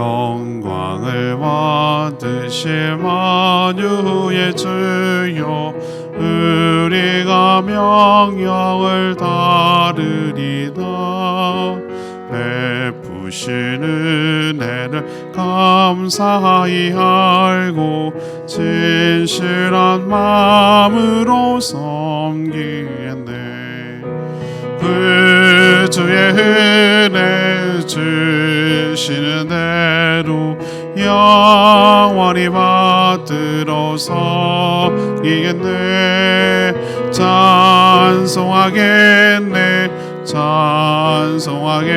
영광을 받으실 만유의 주여 우리가 명령을 따르리다. 베푸신 은혜를 감사히 알고 진실한 마음으로 섬기네. 그 주의 은혜 주시는 대로 영원히 받들어 섬기겠네. 찬송하겠네 찬송하겠네.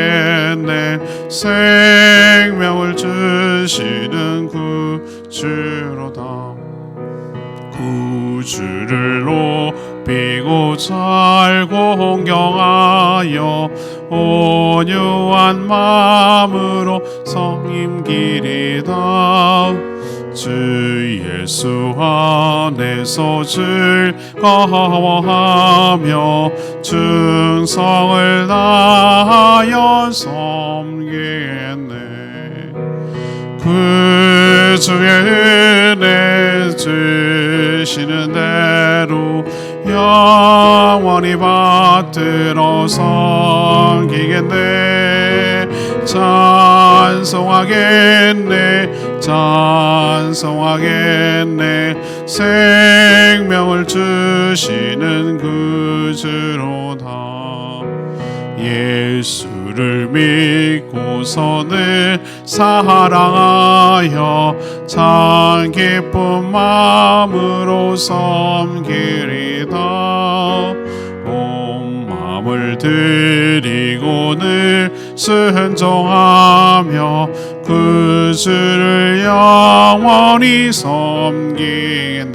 생명을 주시는 구주로다. 구주를 높이고 잘 공경하여 온유한 마음으로 섬기리다. 주 예수 안에서 즐거워하며 충성을 다하여 섬기네. 그 주의 은혜 주시는 대로 영원히 받들어 섬기겠네. 찬송하겠네 찬송하겠네. 생명을 주시는 구주로다. 예수를 믿고서는 사랑하여 참 기쁜 마음으로 섬기리다. 온 마음을 드리고 늘 순종하며 그 주를 영원히 섬기네.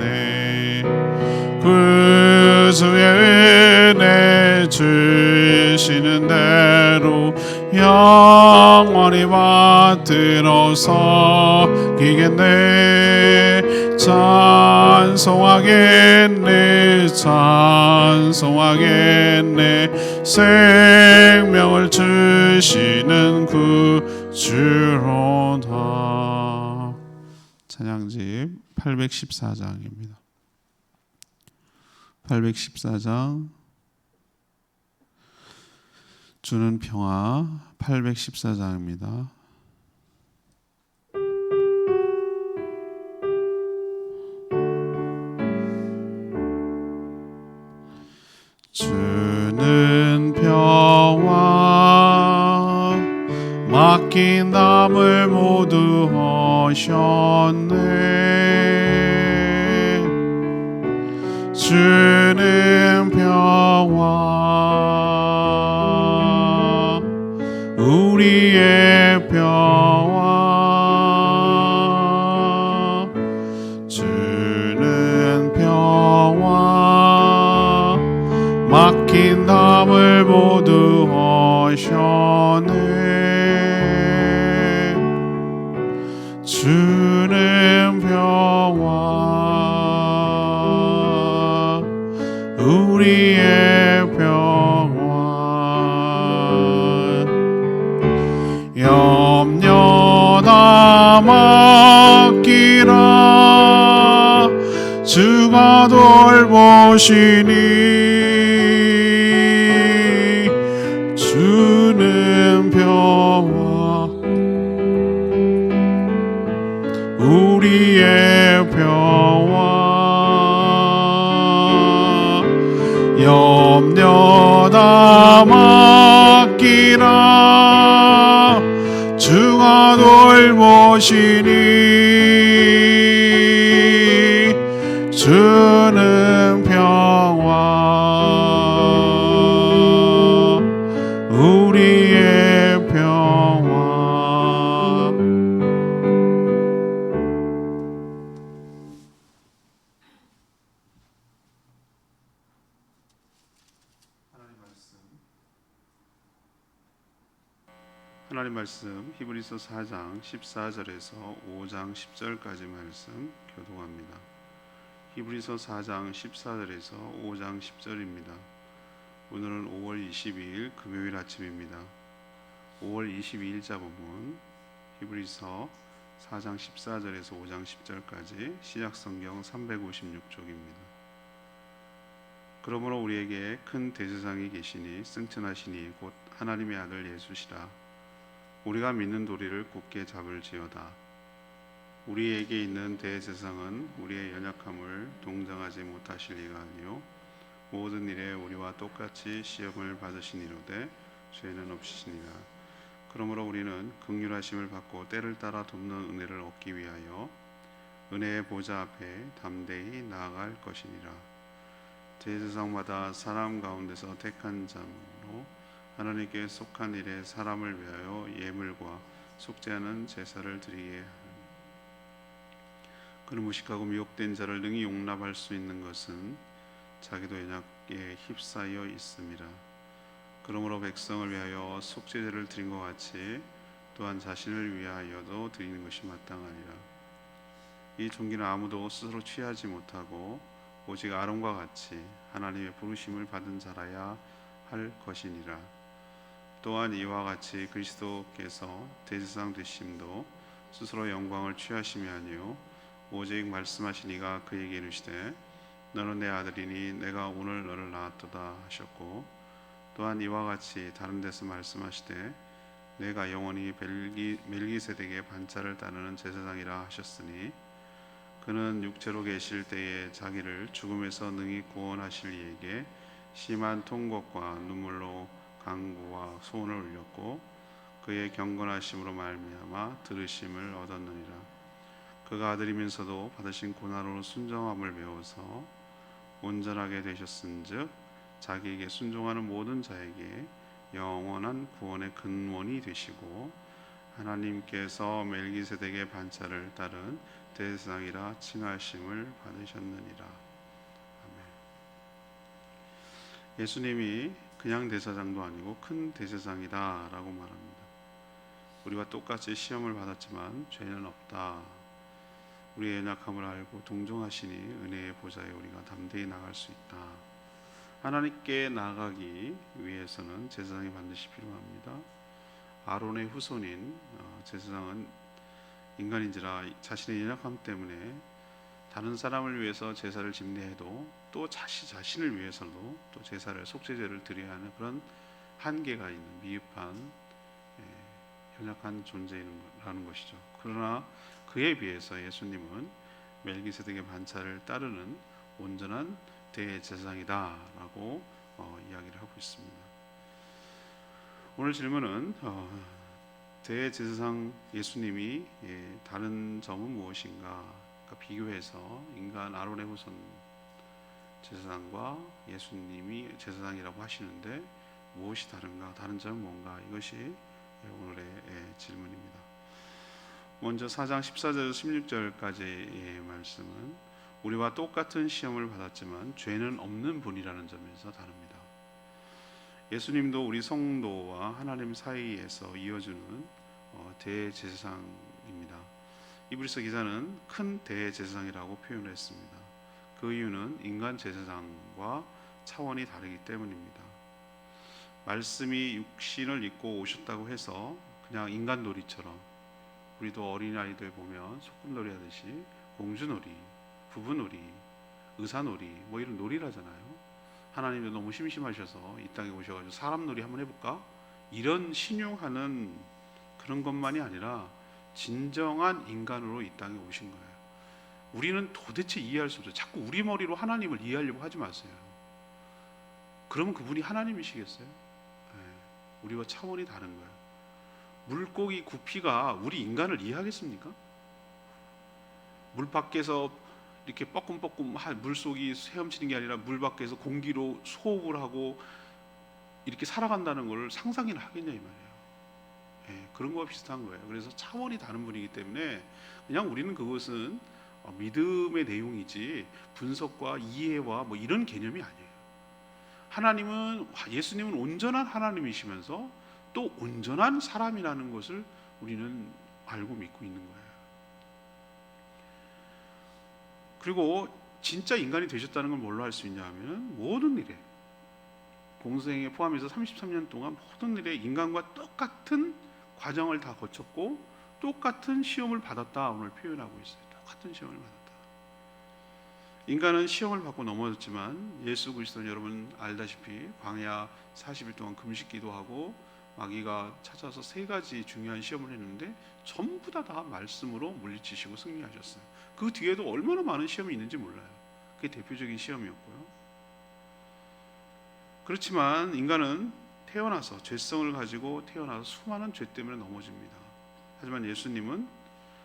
그 주의 은혜 주시는 대로 영원히 받들어 섬기겠네. 찬송하겠네 찬송하겠네. 생명을 주시는 구주로다. 찬양집 814장입니다. 814장 주는 평화 814장입니다. 주는 평화 맡긴 담을 모두 하셨네. 주는 평화 우리의 평화. 주는 평화 맡긴 담을 모두 하셨네. 주는 평화 우리의 평화. 염려 다 맡기라. 주가 돌보시니. 주는 평화 우리의 평화. 염려 다 맡기라. 주가 돌보시니. 주는 평화 우리의 평화. 하나님 말씀 히브리서 4장 14절에서 5장 10절까지 말씀 교독합니다. 히브리서 4장 14절에서 5장 10절입니다. 오늘은 5월 22일 금요일 아침입니다. 5월 22일자 본문 히브리서 4장 14절에서 5장 10절까지 신약성경 356쪽입니다. 그러므로 우리에게 큰 대제사장이 계시니 승천하시니 곧 하나님의 아들 예수시라. 우리가 믿는 도리를 굳게 잡을지어다. 우리에게 있는 대제사장은 우리의 연약함을 동정하지 못하실 리가 아니요 모든 일에 우리와 똑같이 시험을 받으시니로되 죄는 없으시니라. 그러므로 우리는 긍휼하심을 받고 때를 따라 돕는 은혜를 얻기 위하여 은혜의 보좌 앞에 담대히 나아갈 것이니라. 대제사장마다 사람 가운데서 택한 자로 하나님께 속한 일에 사람을 위하여 예물과 속죄하는 제사를 드리게 하는. 그는 무식하고 미혹된 자를 능히 용납할 수 있는 것은 자기도 연약에 휩싸여 있음이라. 그러므로 백성을 위하여 속죄제를 드린 것 같이 또한 자신을 위하여도 드리는 것이 마땅하니라. 이 종기는 아무도 스스로 취하지 못하고 오직 아론과 같이 하나님의 부르심을 받은 자라야 할 것이니라. 또한 이와 같이 그리스도께서 대제사장 되심도 스스로 영광을 취하심이 아니요 오직 말씀하시니가 그에게 이르시되 너는 내 아들이니 내가 오늘 너를 낳았도다 하셨고, 또한 이와 같이 다른 데서 말씀하시되 내가 영원히 멜기세덱의 반차를 따르는 제사장이라 하셨으니 그는 육체로 계실 때에 자기를 죽음에서 능히 구원하실 이에게 심한 통곡과 눈물로 간구와 소원을 올렸고 그의 경건하심으로 말미암아 들으심을 얻었느니라. 그가 아들이면서도 받으신 고난으로 순종함을 배워서 온전하게 되셨은즉 자기에게 순종하는 모든 자에게 영원한 구원의 근원이 되시고 하나님께서 멜기세덱의 반차를 따른 대제사장이라 칭하심을 받으셨느니라. 아멘. 예수님이 그냥 대제사장도 아니고 큰 대제사장이다 라고 말합니다. 우리와 똑같이 시험을 받았지만 죄는 없다. 우리의 연약함을 알고 동정하시니 은혜의 보좌에 우리가 담대히 나갈 수 있다. 하나님께 나가기 위해서는 제사장이 반드시 필요합니다. 아론의 후손인 제사장은 인간인지라 자신의 연약함 때문에 다른 사람을 위해서 제사를 집례해도 또 자신을 위해서도 또 제사를 속죄제를 드려야 하는 그런 한계가 있는 미흡한 연약한 존재라는 것이죠. 그러나 그에 비해서 예수님은 멜기세덱의 반차를 따르는 온전한 대제사장이다라고 이야기를 하고 있습니다. 오늘 질문은 대제사장 예수님이 다른 점은 무엇인가? 그러니까 비교해서 인간 아론의 후손 제사장과 예수님이 제사장이라고 하시는데 무엇이 다른가? 다른 점은 뭔가? 이것이 오늘의 질문입니다. 먼저 4장 14절에서 16절까지의 말씀은 우리와 똑같은 시험을 받았지만 죄는 없는 분이라는 점에서 다릅니다. 예수님도 우리 성도와 하나님 사이에서 이어주는 대제사장입니다. 히브리서 기자는 큰 대제사장이라고 표현을 했습니다. 그 이유는 인간 제사장과 차원이 다르기 때문입니다. 말씀이 육신을 입고 오셨다고 해서 그냥 인간놀이처럼, 우리도 어린아이들 보면 소꿉놀이 하듯이 공주놀이, 부부놀이, 의사놀이 뭐 이런 놀이를 하잖아요. 하나님도 너무 심심하셔서 이 땅에 오셔가지고 사람놀이 한번 해볼까? 이런 신용하는 그런 것만이 아니라 진정한 인간으로 이 땅에 오신 거예요. 우리는 도대체 이해할 수 없어요. 자꾸 우리 머리로 하나님을 이해하려고 하지 마세요. 그러면 그분이 하나님이시겠어요? 우리와 차원이 다른 거예요. 물고기 구피가 우리 인간을 이해하겠습니까? 물 밖에서 이렇게 뻐끔뻐끔 물속이 헤엄치는 게 아니라 물 밖에서 공기로 호흡을 하고 이렇게 살아간다는 걸 상상이나 하겠냐 이 말이에요. 그런 거와 비슷한 거예요. 그래서 차원이 다른 분이기 때문에 그냥 우리는 그것은 믿음의 내용이지 분석과 이해와 뭐 이런 개념이 아니에요. 예수님은 온전한 하나님이시면서 또 온전한 사람이라는 것을 우리는 알고 믿고 있는 거예요. 그리고 진짜 인간이 되셨다는 걸 뭘로 알 수 있냐 하면 모든 일에, 공생에 포함해서 33년 동안 모든 일에 인간과 똑같은 과정을 다 거쳤고 똑같은 시험을 받았다 오늘 표현하고 있어요. 똑같은 시험을 받았다. 인간은 시험을 받고 넘어졌지만 예수 그리스도는 여러분 알다시피 광야 40일 동안 금식 기도하고 마귀가 찾아서 세 가지 중요한 시험을 했는데 전부 다 말씀으로 물리치시고 승리하셨어요. 그 뒤에도 얼마나 많은 시험이 있는지 몰라요. 그게 대표적인 시험이었고요. 그렇지만 인간은 태어나서 죄성을 가지고 태어나서 수많은 죄 때문에 넘어집니다. 하지만 예수님은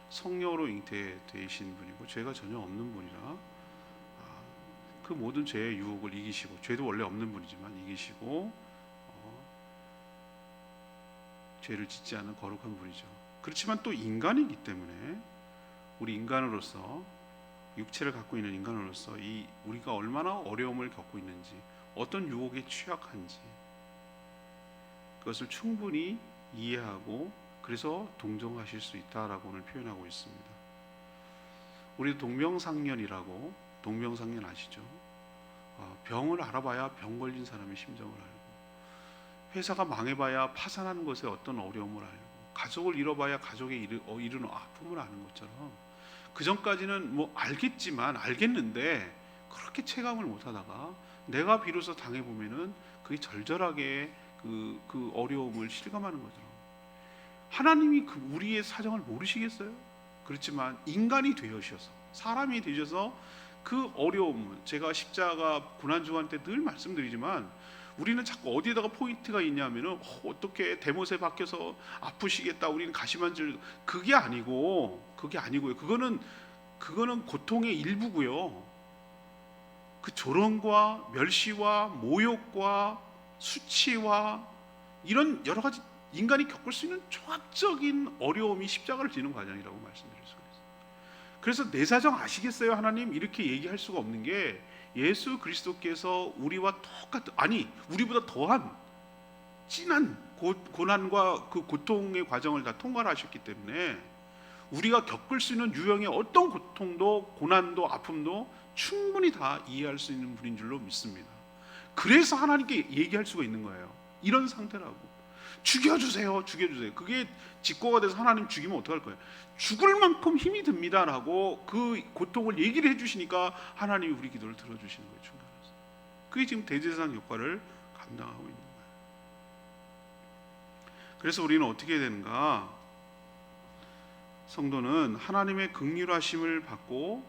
성령으로 잉태되신 분이고 죄가 전혀 없는 분이라 그 모든 죄의 유혹을 이기시고, 죄도 원래 없는 분이지만 이기시고 죄를 짓지 않은 거룩한 분이죠. 그렇지만 또 인간이기 때문에 우리 인간으로서, 육체를 갖고 있는 인간으로서 우리가 얼마나 어려움을 겪고 있는지, 어떤 유혹에 취약한지 그것을 충분히 이해하고 그래서 동정하실 수 있다라고 오늘 표현하고 있습니다. 우리 동명상련이라고, 동명상련 아시죠? 병을 알아봐야 병 걸린 사람의 심정을 알고, 회사가 망해봐야 파산하는 것에 어떤 어려움을 알고, 가족을 잃어봐야 가족에 이르는 아픔을 아는 것처럼 그 전까지는 뭐 알겠는데 그렇게 체감을 못하다가 내가 비로소 당해보면은 그게 절절하게 그 어려움을 실감하는 거죠. 하나님이 우리의 사정을 모르시겠어요? 그렇지만 인간이 되셔서, 사람이 되셔서 그 어려움, 제가 십자가 고난주간 때 늘 말씀드리지만 우리는 자꾸 어디에다가 포인트가 있냐면은 어떻게 대못에 박혀서 아프시겠다, 우리는 가시만질, 그게 아니고요. 그거는 고통의 일부고요. 그 조롱과 멸시와 모욕과 수치와 이런 여러 가지 인간이 겪을 수 있는 종합적인 어려움이 십자가를 지는 과정이라고 말씀드릴 수가 있어요. 그래서 내 사정 아시겠어요 하나님? 이렇게 얘기할 수가 없는 게, 예수 그리스도께서 우리와 똑같은, 아니 우리보다 더한 진한 고난과 그 고통의 과정을 다 통과를 하셨기 때문에 우리가 겪을 수 있는 유형의 어떤 고통도 고난도 아픔도 충분히 다 이해할 수 있는 분인 줄로 믿습니다. 그래서 하나님께 얘기할 수가 있는 거예요. 이런 상태라고. 죽여주세요. 그게 직고가 돼서 하나님 죽이면 어떡할 거예요? 죽을 만큼 힘이 듭니다라고 그 고통을 얘기를 해주시니까 하나님이 우리 기도를 들어주시는 거예요. 중간에서. 그게 지금 대제사장 역할을 감당하고 있는 거예요. 그래서 우리는 어떻게 해야 되는가? 성도는 하나님의 긍휼하심을 받고,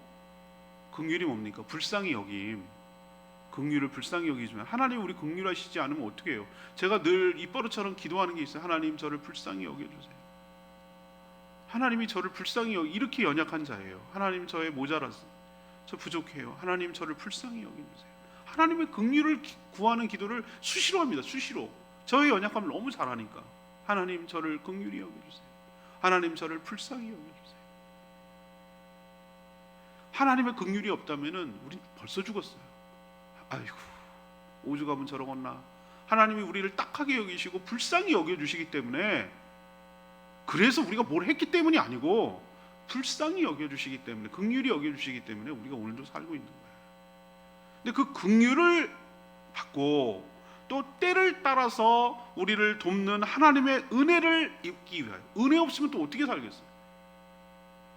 긍휼이 뭡니까? 불쌍히 여김. 긍휼을 불쌍히 여기지만 하나님 우리 긍휼하시지 않으면 어떻게 해요? 제가 늘 입버릇처럼 기도하는 게 있어요. 하나님 저를 불쌍히 여겨주세요. 하나님이 저를 불쌍히 이렇게 연약한 자예요. 하나님 저의 모자라서 저 부족해요. 하나님 저를 불쌍히 여겨주세요. 하나님의 긍휼을 구하는 기도를 수시로 합니다. 수시로. 저의 연약함을 너무 잘 아니까 하나님 저를 긍휼히 여겨주세요. 하나님 저를 불쌍히 여겨주세요. 하나님의 긍휼이 없다면은 우린 벌써 죽었어요. 아이고, 오죽하면 저러겠나. 하나님이 우리를 딱하게 여기시고 불쌍히 여겨주시기 때문에, 그래서 우리가 뭘 했기 때문이 아니고 불쌍히 여겨주시기 때문에, 긍휼히 여겨주시기 때문에 우리가 오늘도 살고 있는 거예요. 근데 그 긍휼을 받고 또 때를 따라서 우리를 돕는 하나님의 은혜를 입기 위하여, 은혜 없으면 또 어떻게 살겠어요?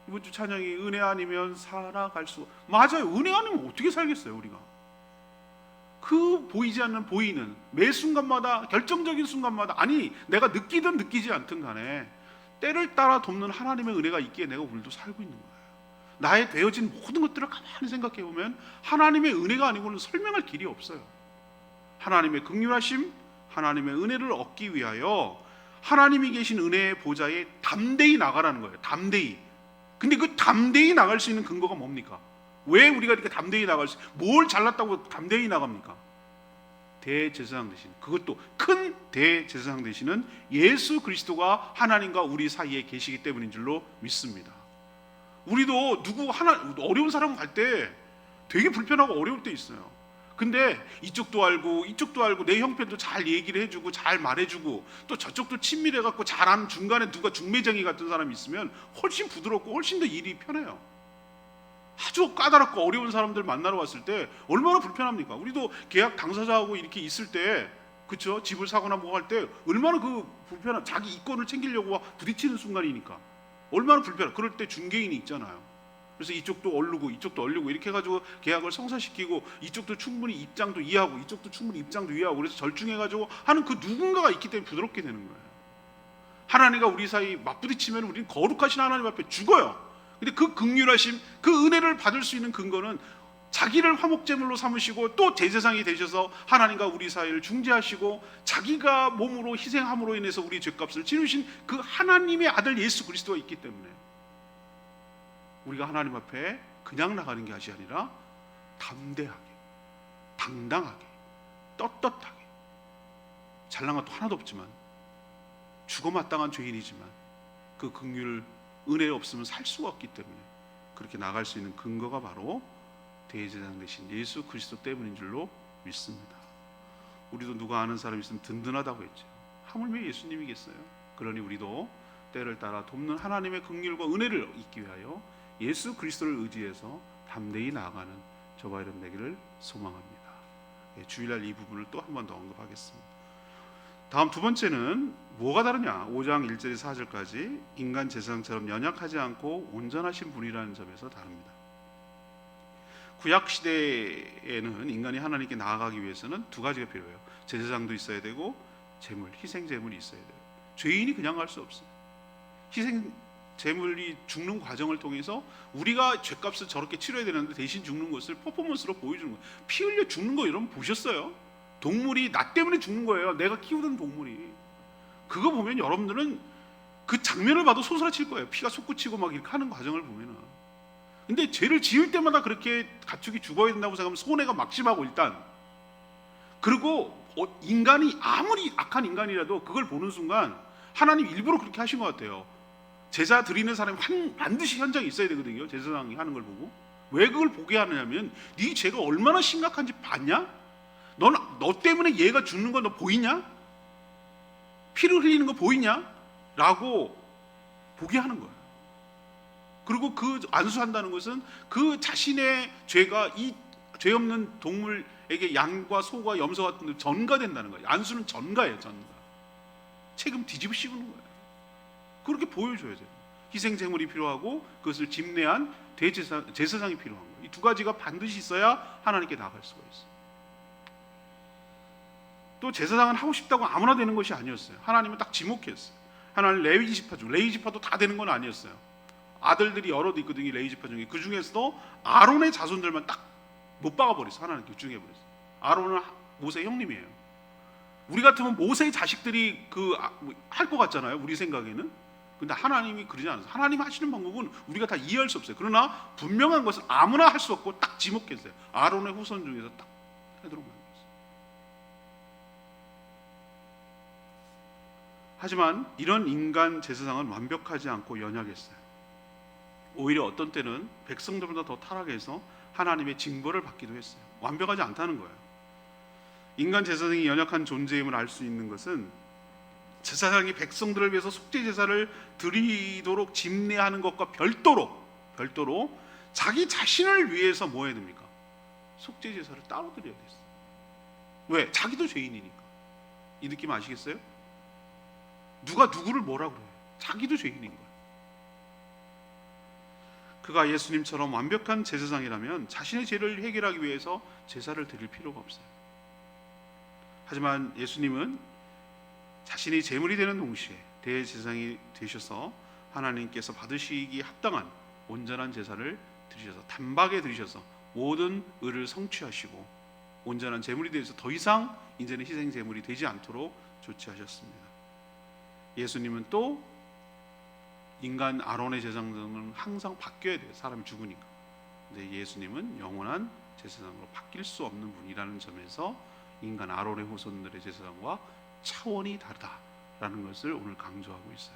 이번 주 찬양이 은혜 아니면 살아갈 수, 맞아요. 은혜 아니면 어떻게 살겠어요 우리가? 그 보이지 않는 보이는 매 순간마다, 결정적인 순간마다, 아니 내가 느끼든 느끼지 않든 간에 때를 따라 돕는 하나님의 은혜가 있기에 내가 오늘도 살고 있는 거예요. 나의 되어진 모든 것들을 가만히 생각해 보면 하나님의 은혜가 아니고는 설명할 길이 없어요. 하나님의 긍휼하심, 하나님의 은혜를 얻기 위하여 하나님이 계신 은혜의 보좌에 담대히 나가라는 거예요. 담대히. 근데 그 담대히 나갈 수 있는 근거가 뭡니까? 왜 우리가 이렇게 담대히 나갈 수, 뭘 잘났다고 담대히 나갑니까? 대제사장 되신, 그것도 큰 대제사장 되시는 예수 그리스도가 하나님과 우리 사이에 계시기 때문인 줄로 믿습니다. 우리도 어려운 사람 갈 때 되게 불편하고 어려울 때 있어요. 근데 이쪽도 알고 내 형편도 잘 얘기를 해주고 잘 말해주고 또 저쪽도 친밀해갖고 잘하는 중간에 누가 중매쟁이 같은 사람이 있으면 훨씬 부드럽고 훨씬 더 일이 편해요. 아주 까다롭고 어려운 사람들 만나러 왔을 때 얼마나 불편합니까? 우리도 계약 당사자하고 이렇게 있을 때, 그렇죠? 집을 사거나 뭐 할 때 얼마나 그 불편한, 자기 이권을 챙기려고 부딪히는 순간이니까. 얼마나 불편해. 그럴 때 중개인이 있잖아요. 그래서 이쪽도 얼르고 이쪽도 얼르고 이렇게 해가지고 계약을 성사시키고, 이쪽도 충분히 입장도 이해하고 이쪽도 충분히 입장도 이해하고, 그래서 절충해가지고 하는 그 누군가가 있기 때문에 부드럽게 되는 거예요. 하나님과 우리 사이 맞부딪히면 우리는 거룩하신 하나님 앞에 죽어요. 근데 그 긍휼하심, 그 은혜를 받을 수 있는 근거는 자기를 화목제물로 삼으시고 또 제사장이 되셔서 하나님과 우리 사이를 중재하시고 자기가 몸으로 희생함으로 인해서 우리 죄값을 치르신 그 하나님의 아들 예수 그리스도가 있기 때문에 우리가 하나님 앞에 그냥 나가는 것이 아니라 담대하게, 당당하게, 떳떳하게, 잘난 것도 하나도 없지만 죽어마땅한 죄인이지만 그 긍휼 은혜 없으면 살 수가 없기 때문에 그렇게 나갈 수 있는 근거가 바로 대제사장 되신 예수 그리스도 때문인 줄로 믿습니다. 우리도 누가 아는 사람이 있으면 든든하다고 했죠. 하물며 예수님이겠어요. 그러니 우리도 때를 따라 돕는 하나님의 긍휼과 은혜를 잊기 위하여 예수 그리스도를 의지해서 담대히 나아가는 저와 여러분 되기를 소망합니다. 주일날 이 부분을 또 한 번 더 언급하겠습니다. 다음 두 번째는 뭐가 다르냐? 5장 1절에서 4절까지 인간 제사장처럼 연약하지 않고 온전하신 분이라는 점에서 다릅니다. 구약 시대에는 인간이 하나님께 나아가기 위해서는 두 가지가 필요해요. 제사장도 있어야 되고 제물, 희생 제물이 있어야 돼요. 죄인이 그냥 갈 수 없어요. 희생 제물이 죽는 과정을 통해서 우리가 죄값을 저렇게 치러야 되는데 대신 죽는 것을 퍼포먼스로 보여주는 거예요. 피 흘려 죽는 거 여러분 보셨어요? 동물이 나 때문에 죽는 거예요. 내가 키우던 동물이. 그거 보면 여러분들은 그 장면을 봐도 소스라칠 거예요. 피가 솟구치고 막 이렇게 하는 과정을 보면은. 근데 죄를 지을 때마다 그렇게 가축이 죽어야 된다고 생각하면 손해가 막심하고 일단. 그리고 인간이 아무리 악한 인간이라도 그걸 보는 순간 하나님 일부러 그렇게 하신 것 같아요. 제사 드리는 사람이 반드시 현장에 있어야 되거든요. 제사장이 하는 걸 보고. 왜 그걸 보게 하느냐면 네 죄가 얼마나 심각한지 봤냐? 너 때문에 얘가 죽는 거 너 보이냐? 피를 흘리는 거 보이냐? 라고 보게 하는 거예요. 그리고 그 안수한다는 것은 그 자신의 죄가 이 죄 없는 동물에게 양과 소가 염소 같은 데 전가된다는 거예요. 안수는 전가예요. 전가. 책임 뒤집어 씌우는 거예요. 그렇게 보여줘야 돼요. 희생 제물이 필요하고 그것을 집례한 제사장이 필요한 거예요. 이 두 가지가 반드시 있어야 하나님께 나아갈 수가 있어요. 또 제사장은 하고 싶다고 아무나 되는 것이 아니었어요. 하나님은 딱 지목했어요. 하나님 레위 지파 중, 레위 지파도 다 되는 건 아니었어요. 아들들이 여럿 있거든요. 레위 지파 중에. 그 중에서도 아론의 자손들만 딱 못 박아버렸어요. 하나님 교중해버렸어요. 아론은 모세 형님이에요. 우리 같으면 모세의 자식들이 할 것 같잖아요. 우리 생각에는. 근데 하나님이 그러지 않았어요. 하나님 하시는 방법은 우리가 다 이해할 수 없어요. 그러나 분명한 것은 아무나 할 수 없고 딱 지목했어요. 아론의 후손 중에서 딱 하도록 만들었어요. 하지만 이런 인간 제사장은 완벽하지 않고 연약했어요. 오히려 어떤 때는 백성들보다 더 타락해서 하나님의 징벌을 받기도 했어요. 완벽하지 않다는 거예요. 인간 제사장이 연약한 존재임을 알 수 있는 것은 제사장이 백성들을 위해서 속죄 제사를 드리도록 집례하는 것과 별도로 자기 자신을 위해서 뭐 해야 됩니까? 속죄 제사를 따로 드려야 됐어요. 왜? 자기도 죄인이니까. 이 느낌 아시겠어요? 누가 누구를 뭐라 그래요? 자기도 죄인인 거예요. 그가 예수님처럼 완벽한 제사장이라면 자신의 죄를 해결하기 위해서 제사를 드릴 필요가 없어요. 하지만 예수님은 자신이 제물이 되는 동시에 대제사장이 되셔서 하나님께서 받으시기 합당한 온전한 제사를 드리셔서 단박에 드리셔서 모든 의를 성취하시고 온전한 제물이 되어서 더 이상 이제는 희생 제물이 되지 않도록 조치하셨습니다. 예수님은 또 인간 아론의 제사장은 항상 바뀌어야 돼요. 사람이 죽으니까. 근데 예수님은 영원한 제사장으로 바뀔 수 없는 분이라는 점에서 인간 아론의 후손들의 제사장과 차원이 다르다라는 것을 오늘 강조하고 있어요.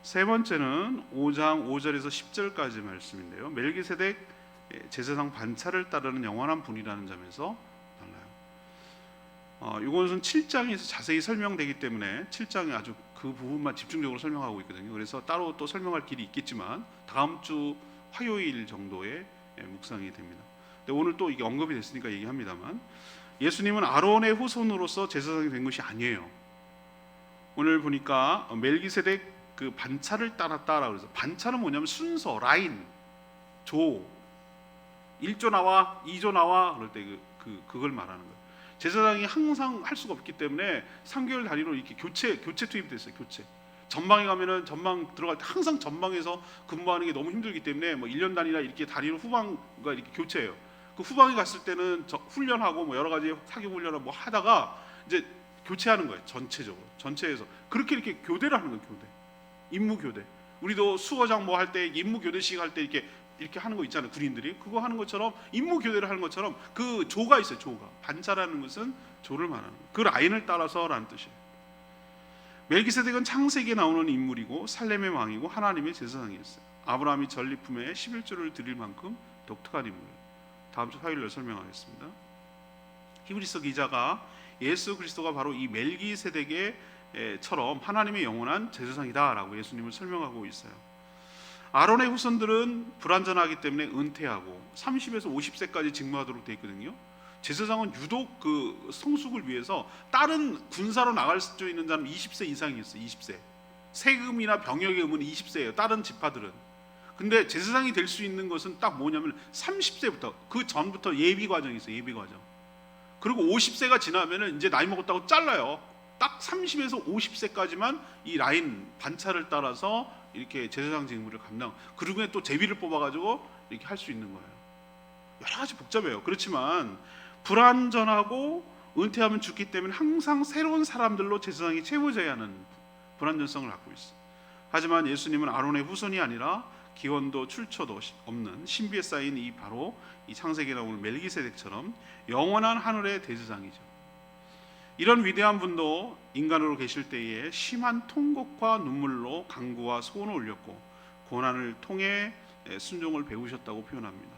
세 번째는 5장 5절에서 10절까지 말씀인데요. 멜기세덱 제사장 반차를 따르는 영원한 분이라는 점에서 달라요. 이것은 7장에서 자세히 설명되기 때문에 7장에 아주 그 부분만 집중적으로 설명하고 있거든요. 그래서 따로 또 설명할 길이 있겠지만 다음 주 화요일 정도에 묵상이 됩니다. 근데 오늘 또 이게 언급이 됐으니까 얘기합니다만 예수님은 아론의 후손으로서 제사장이 된 것이 아니에요. 오늘 보니까 멜기세덱 그 반차를 따랐다라고 그래서 반차는 뭐냐면 순서, 라인, 조 1조 나와 2조 나와 그럴 때 그걸 말하는 거예요. 제사장이 항상 할 수가 없기 때문에 3개월 단위로 이렇게 교체 투입됐어요. 교체. 전방에 가면은 전방 들어갈 때 항상 전방에서 근무하는 게 너무 힘들기 때문에 뭐 1년 단위나 이렇게 단위로 후방과 이렇게 교체해요. 그 후방에 갔을 때는 훈련하고 뭐 여러 가지 사격 훈련을 뭐 하다가 이제 교체하는 거예요. 전체에서 그렇게 이렇게 교대를 하는 거예요. 교대. 임무 교대. 우리도 수거장 뭐 할 때 임무 교대식 할 때 이렇게 하는 거 있잖아요. 군인들이 그거 하는 것처럼 임무 교대를 하는 것처럼 그 조가 있어요. 조가. 반차라는 것은 조를 말하는 거예요. 그 라인을 따라서라는 뜻이에요. 멜기세덱은 창세기에 나오는 인물이고 살렘의 왕이고 하나님의 제사장이었어요. 아브라함이 전리품에 11조를 드릴 만큼 독특한 인물이에요. 다음 주 화요일에 설명하겠습니다. 히브리서 기자가 예수 그리스도가 바로 이 멜기세덱처럼 하나님의 영원한 제사장이다라고 예수님을 설명하고 있어요. 아론의 후손들은 불완전하기 때문에 은퇴하고 30에서 50세까지 직무하도록 되어 있거든요. 제사장은 유독 그 성숙을 위해서 다른 군사로 나갈 수 있는 자는 20세 이상이었어요. 20세. 세금이나 병역의 의무는 20세예요. 다른 지파들은. 근데 제사장이 될 수 있는 것은 딱 뭐냐면 30세부터 그 전부터 예비 과정이 있어요. 예비 과정. 그리고 50세가 지나면은 이제 나이 먹었다고 잘라요. 딱 30에서 50세까지만 이 라인 반차를 따라서 이렇게 제사장 직무를 감당. 그리고 또 제비를 뽑아가지고 이렇게 할 수 있는 거예요. 여러 가지 복잡해요. 그렇지만 불완전하고 은퇴하면 죽기 때문에 항상 새로운 사람들로 제사장이 채워져야 하는 불완전성을 갖고 있어요. 하지만 예수님은 아론의 후손이 아니라 기원도 출처도 없는 신비에 쌓인 이 바로 이 창세기에 나오는 멜기세덱처럼 영원한 하늘의 대제사장이죠. 이런 위대한 분도 인간으로 계실 때에 심한 통곡과 눈물로 간구와 소원을 올렸고 고난을 통해 순종을 배우셨다고 표현합니다.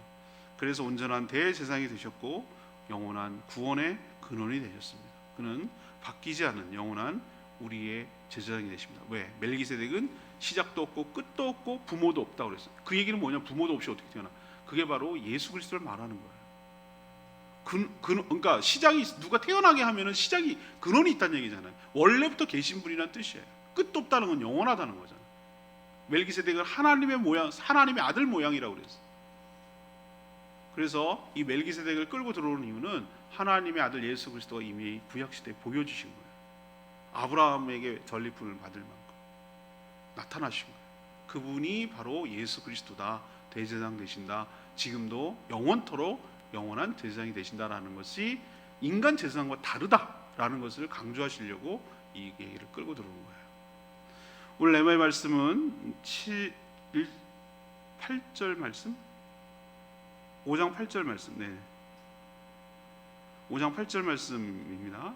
그래서 온전한 대제사장이 되셨고 영원한 구원의 근원이 되셨습니다. 그는 바뀌지 않는 영원한 우리의 제사장이 되십니다. 왜? 멜기세덱은 시작도 없고 끝도 없고 부모도 없다고 그랬어요. 그 얘기는 뭐냐? 부모도 없이 어떻게 태어나? 그게 바로 예수 그리스도를 말하는 거예요. 그러니까 시작이 누가 태어나게 하면은 시작이 근원이 있다는 얘기잖아요. 원래부터 계신 분이란 뜻이에요. 끝도 없다는 건 영원하다는 거잖아요. 멜기세덱은 하나님의 모양, 하나님의 아들 모양이라고 그랬어요. 그래서 이 멜기세덱을 끌고 들어오는 이유는 하나님의 아들 예수 그리스도가 이미 구약 시대에 보여주신 거예요. 아브라함에게 전리품을 받을 만큼 나타나신 거예요. 그분이 바로 예수 그리스도다. 대제사장 되신다. 지금도 영원토록 영원한 제사장이 되신다라는 것이 인간 제사장과 다르다라는 것을 강조하시려고 이 얘기를 끌고 들어온 거예요. 오늘 레마의 말씀은 8절 말씀, 5장 8절 말씀, 5장 8절 말씀입니다.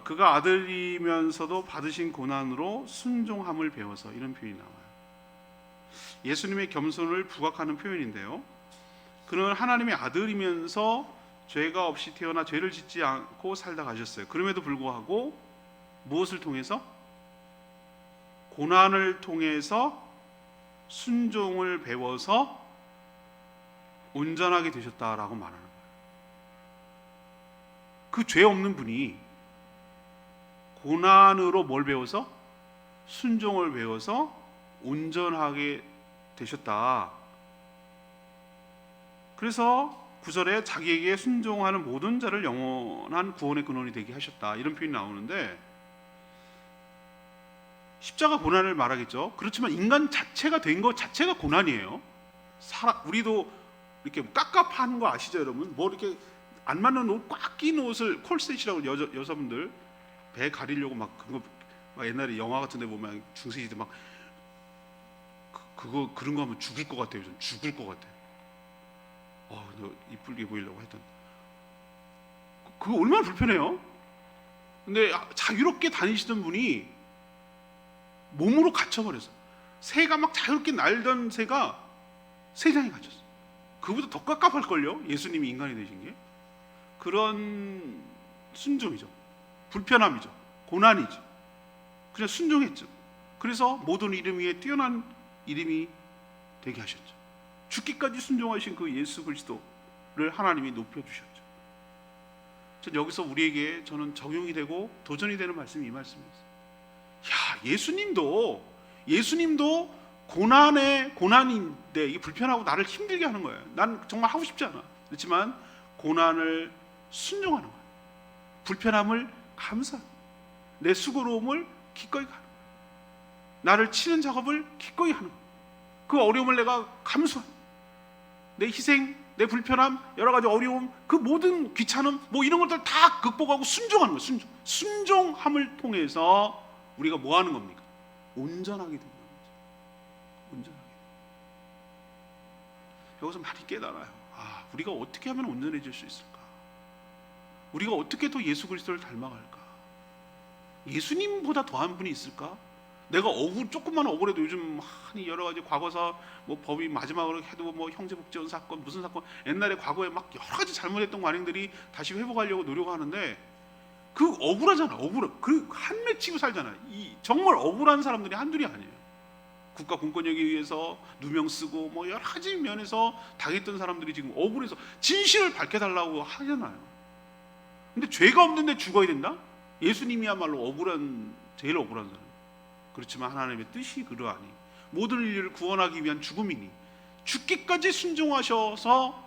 그가 아들이면서도 받으신 고난으로 순종함을 배워서, 이런 표현이 나와요. 예수님의 겸손을 부각하는 표현인데요. 그는 하나님의 아들이면서 죄가 없이 태어나 죄를 짓지 않고 살다 가셨어요. 그럼에도 불구하고 무엇을 통해서? 고난을 통해서 순종을 배워서 온전하게 되셨다라고 말하는 거예요. 그 죄 없는 분이 고난으로 뭘 배워서? 순종을 배워서 온전하게 되셨다. 그래서 9절에 자기에게 순종하는 모든 자를 영원한 구원의 근원이 되게 하셨다, 이런 표현이 나오는데, 십자가 고난을 말하겠죠. 그렇지만 인간 자체가 된 것 자체가 고난이에요. 우리도 이렇게 깝깝한 거 아시죠, 여러분? 뭐 이렇게 안 맞는 옷, 꽉 낀 옷을, 콜셋이라고 여자분들 배 가리려고 막 그거, 막 옛날에 영화 같은 데 보면 중세시대 막 그거 그런 거 하면 죽을 것 같아요. 좀 죽을 것 같아. 너 이쁘게 보이려고 했던 그거 얼마나 불편해요. 근데 자유롭게 다니시던 분이 몸으로 갇혀버렸어. 새가 막 자유롭게 날던 새가 새장에 갇혔어. 그보다 더 깝깝할걸요, 예수님이 인간이 되신 게. 그런 순종이죠. 불편함이죠. 고난이죠. 그냥 순종했죠. 그래서 모든 이름 위에 뛰어난 이름이 되게 하셨죠. 죽기까지 순종하신 그 예수 그리스도를 하나님이 높여주셨죠. 전 여기서 우리에게 저는 적용이 되고 도전이 되는 말씀이 이 말씀이었어요. 야, 예수님도 예수님도 고난인데 이 불편하고 나를 힘들게 하는 거예요. 난 정말 하고 싶지 않아. 그렇지만 고난을 순종하는 거예요. 불편함을 감사하는 거예요. 내 수고로움을 기꺼이 가는 거예요. 나를 치는 작업을 기꺼이 하는 거예요. 그 어려움을 내가 감수하는 거예요. 내 희생, 내 불편함, 여러 가지 어려움, 그 모든 귀찮음 이런 것들 다 극복하고 순종하는 거예요. 순종함을 통해서 우리가 뭐 하는 겁니까? 온전하게 된다는 거죠. 온전하게. 여기서 많이 깨달아요. 우리가 어떻게 하면 온전해질 수 있을까? 우리가 어떻게 더 예수 그리스도를 닮아갈까? 예수님보다 더한 분이 있을까? 내가 조금만 억울해도 요즘 여러 가지 과거사 법이 마지막으로 해도 형제복지원 사건 무슨 사건, 옛날에 과거에 막 여러 가지 잘못했던 관행들이 다시 회복하려고 노력하는데 그 억울하잖아. 그 한 맺히고 살잖아. 정말 억울한 사람들이 한둘이 아니에요. 국가 공권력에 의해서 누명 쓰고 여러 가지 면에서 당했던 사람들이 지금 억울해서 진실을 밝혀달라고 하잖아요. 근데 죄가 없는데 죽어야 된다? 예수님이야말로 제일 억울한 사람. 그렇지만 하나님의 뜻이 그러하니 모든 인류를 구원하기 위한 죽음이니 죽기까지 순종하셔서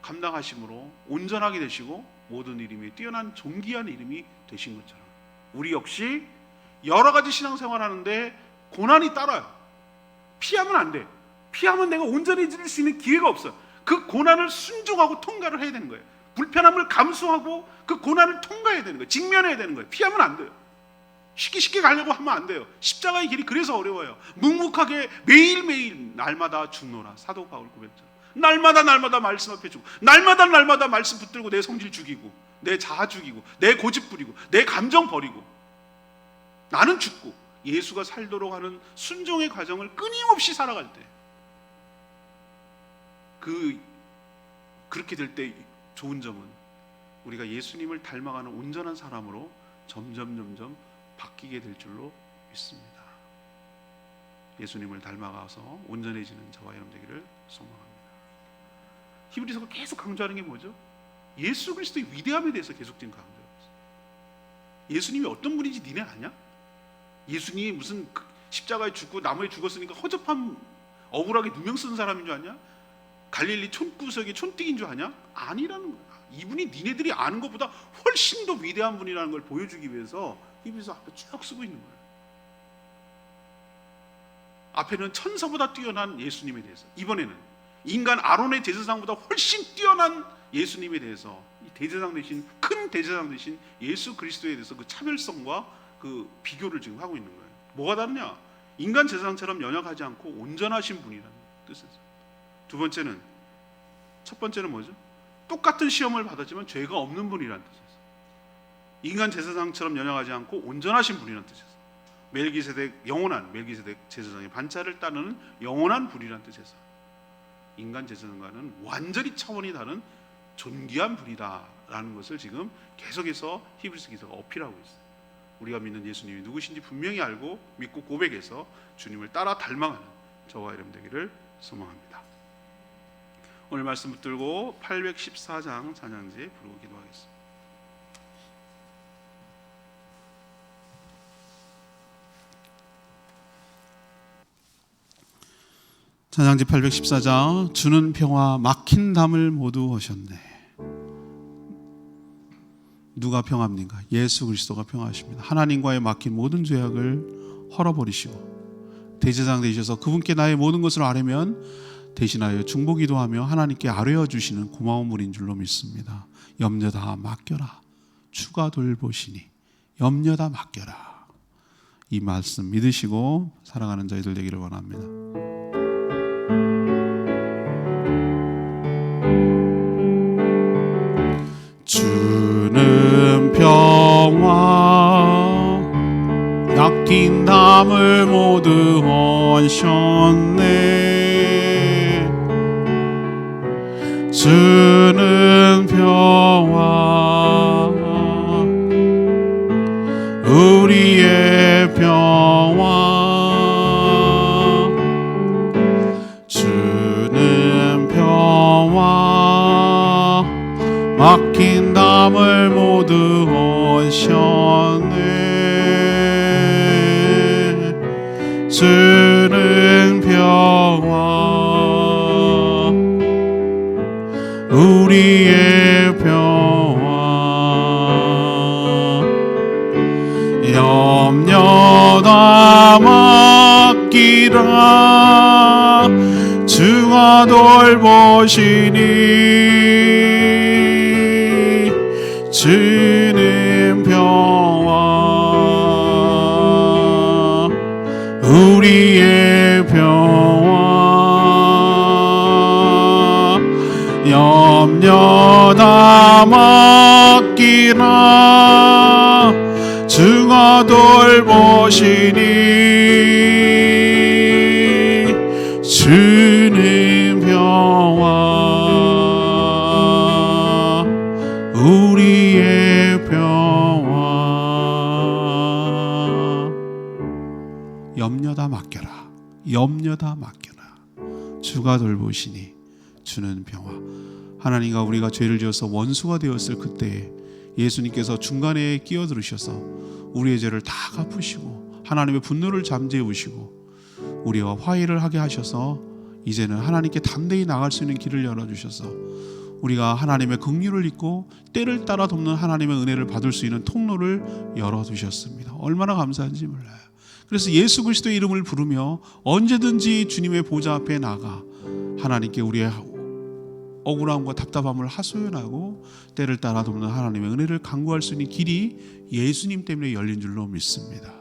감당하심으로 온전하게 되시고 모든 이름이 뛰어난 존귀한 이름이 되신 것처럼 우리 역시 여러 가지 신앙생활하는데 고난이 따라요. 피하면 안 돼. 피하면 내가 온전해질 수 있는 기회가 없어요. 그 고난을 순종하고 통과를 해야 되는 거예요. 불편함을 감수하고 그 고난을 통과해야 되는 거예요. 직면해야 되는 거예요. 피하면 안 돼요. 쉽게 가려고 하면 안 돼요. 십자가의 길이 그래서 어려워요. 묵묵하게 매일매일 날마다 죽노라. 사도 바울 고백처럼 날마다 말씀 앞에 죽고 날마다 말씀 붙들고 내 성질 죽이고 내 자아 죽이고 내 고집 부리고 내 감정 버리고 나는 죽고 예수가 살도록 하는 순종의 과정을 끊임없이 살아갈 때 그렇게 될 때 좋은 점은 우리가 예수님을 닮아가는 온전한 사람으로 점점 바뀌게 될 줄로 믿습니다. 예수님을 닮아가서 온전해지는 저와 여러분 되기를 소망합니다. 히브리서가 계속 강조하는 게 뭐죠? 예수 그리스도의 위대함에 대해서 계속 지금 강조하고 있어요. 예수님이 어떤 분인지 니네 아냐? 예수님이 무슨 십자가에 죽고 나무에 죽었으니까 허접한 억울하게 누명 쓴 사람인 줄 아냐? 갈릴리 촌구석의 촌뜨기인 줄 아냐? 아니라는 거야. 이분이 니네들이 아는 것보다 훨씬 더 위대한 분이라는 걸 보여주기 위해서 히브리서 앞에 쭉 쓰고 있는 거예요. 앞에는 천사보다 뛰어난 예수님에 대해서, 이번에는 인간 아론의 제사장보다 훨씬 뛰어난 예수님에 대해서 이 대제사장 대신 큰 대제사장 대신 예수 그리스도에 대해서 그 차별성과 그 비교를 지금 하고 있는 거예요. 뭐가 다르냐? 인간 제사장처럼 연약하지 않고 온전하신 분이라는 뜻에서. 첫 번째는 뭐죠? 똑같은 시험을 받았지만 죄가 없는 분이라는 뜻에서. 인간 제사장처럼 연약하지 않고 온전하신 분이라는 뜻에서. 영원한 멜기세덱 제사장의 반차를 따르는 영원한 분이라는 뜻에서. 인간 제사장과는 완전히 차원이 다른 존귀한 분이다라는 것을 지금 계속해서 히브리서 기자가 어필하고 있어요. 우리가 믿는 예수님이 누구신지 분명히 알고 믿고 고백해서 주님을 따라 닮아가는 저와 여러분 되기를 소망합니다. 오늘 말씀 붙들고 814장 찬양지 부르고 기도하겠습니다. 찬양지 814장. 주는 평화 막힌 담을 모두 하셨네. 누가 평화입니까? 예수 그리스도가 평화하십니다. 하나님과의 막힌 모든 죄악을 헐어버리시고 대제사장 되셔서 그분께 나의 모든 것을 아뢰면 대신하여 중보기도하며 하나님께 아뢰어 주시는 고마운 분인 줄로 믿습니다. 염려 다 맡겨라. 주가 돌보시니 염려 다 맡겨라. 이 말씀 믿으시고 살아가는 저희들 되기를 원합니다. 주는 평화 낚인 담을 모두 하셨네. 주는 평화 우리의 평화 주는 평화 막힌 담을 모두 하셨네. 주는 평화 우리의 평화 염려 다 맡기라 주가 돌보시니 주는 평화 우리의 평화 염려 다 맡기라 주가 돌보시니 주는 평화 우리의 평화 염려 다 맡겨라 염려 다 맡겨라 주가 돌보시니 주는 평화 하나님과 우리가 죄를 지어서 원수가 되었을 그때에 예수님께서 중간에 끼어들으셔서 우리의 죄를 다 갚으시고 하나님의 분노를 잠재우시고 우리와 화해를 하게 하셔서 이제는 하나님께 담대히 나갈 수 있는 길을 열어주셔서 우리가 하나님의 긍휼을 잊고 때를 따라 돕는 하나님의 은혜를 받을 수 있는 통로를 열어두셨습니다. 얼마나 감사한지 몰라요. 그래서 예수 그리스도의 이름을 부르며 언제든지 주님의 보좌 앞에 나가 하나님께 우리의 억울함과 답답함을 하소연하고 때를 따라 돕는 하나님의 은혜를 간구할 수 있는 길이 예수님 때문에 열린 줄로 믿습니다.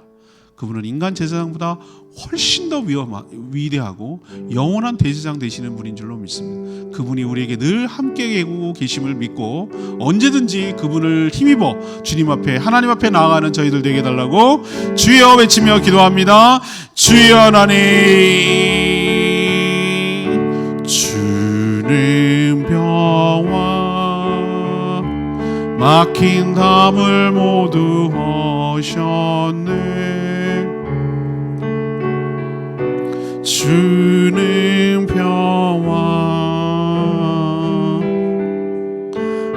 그분은 인간 제사장보다 훨씬 더 위대하고 영원한 대제사장 되시는 분인 줄로 믿습니다. 그분이 우리에게 늘 함께 계고 계심을 믿고 언제든지 그분을 힘입어 주님 앞에 하나님 앞에 나아가는 저희들 되게 해달라고 주여 외치며 기도합니다. 주여 하나님 주는 평화 막힌 담을 모두 허셨네 주는 평화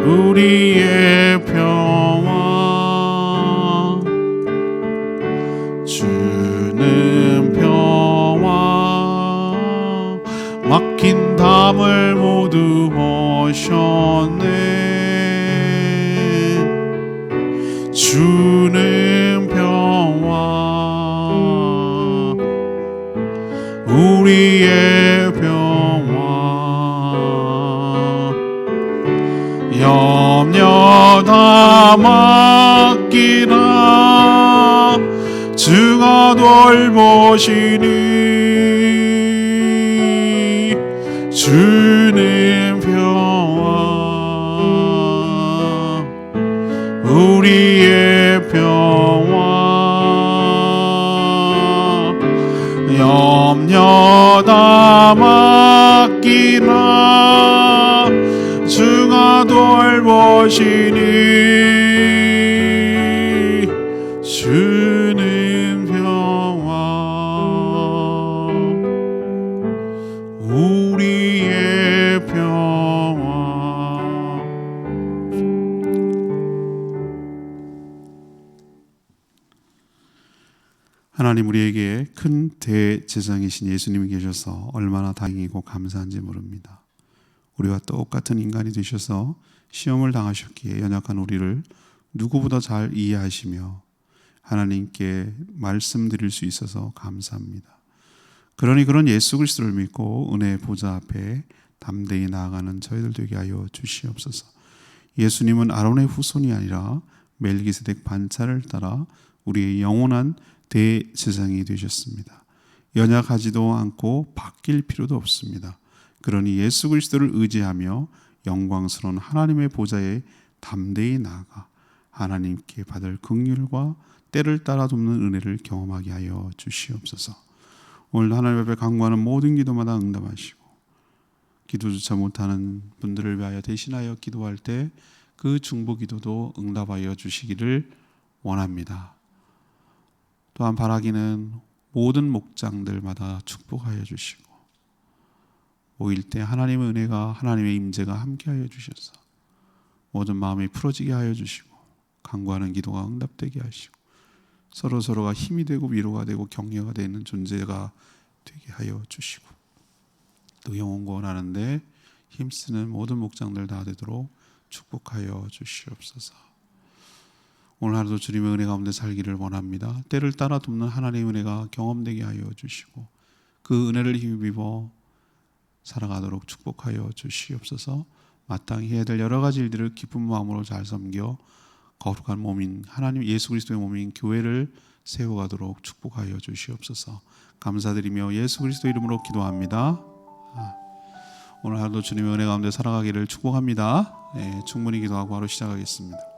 우리의 평화 주는 평화 막힌 담을 모두 허셨네 주는 평화 우리의 평화 염려 다 맡기라 주가 돌보시니 주는 평화 우리의 평화 염려 다 맡기라 주가 돌보시니 주는 평화 우리의 평화 하나님 우리에게 큰 대제사장이신 예수님이 계셔서 얼마나 다행이고 감사한지 모릅니다. 우리와 똑같은 인간이 되셔서 시험을 당하셨기에 연약한 우리를 누구보다 잘 이해하시며 하나님께 말씀드릴 수 있어서 감사합니다. 그러니 그런 예수 그리스도를 믿고 은혜의 보좌 앞에 담대히 나아가는 저희들 되게 하여 주시옵소서. 예수님은 아론의 후손이 아니라 멜기세덱 반차를 따라 우리의 영원한 대제사장이 되셨습니다. 연약하지도 않고 바뀔 필요도 없습니다. 그러니 예수 그리스도를 의지하며 영광스러운 하나님의 보좌에 담대히 나아가 하나님께 받을 긍휼과 때를 따라 돕는 은혜를 경험하게 하여 주시옵소서. 오늘도 하나님 앞에 간구하는 모든 기도마다 응답하시고 기도조차 못하는 분들을 위하여 대신하여 기도할 때 그 중보 기도도 응답하여 주시기를 원합니다. 또한 바라기는 모든 목장들마다 축복하여 주시고 모일 때 하나님의 은혜가 하나님의 임재가 함께하여 주셔서 모든 마음이 풀어지게 하여 주시고 간구하는 기도가 응답되게 하시고 서로가 힘이 되고 위로가 되고 격려가 되는 존재가 되게 하여 주시고, 또 영혼 구원하는데 힘쓰는 모든 목장들 다 되도록 축복하여 주시옵소서. 오늘 하루도 주님의 은혜 가운데 살기를 원합니다. 때를 따라 돕는 하나님의 은혜가 경험되게 하여 주시고, 그 은혜를 힘입어 살아가도록 축복하여 주시옵소서. 마땅히 해야 될 여러 가지 일들을 기쁜 마음으로 잘 섬겨 거룩한 몸인 하나님 예수 그리스도의 몸인 교회를 세워가도록 축복하여 주시옵소서. 감사드리며 예수 그리스도 이름으로 기도합니다. 오늘 하루도 주님의 은혜 가운데 살아가기를 축복합니다. 충분히 기도하고 하루 시작하겠습니다.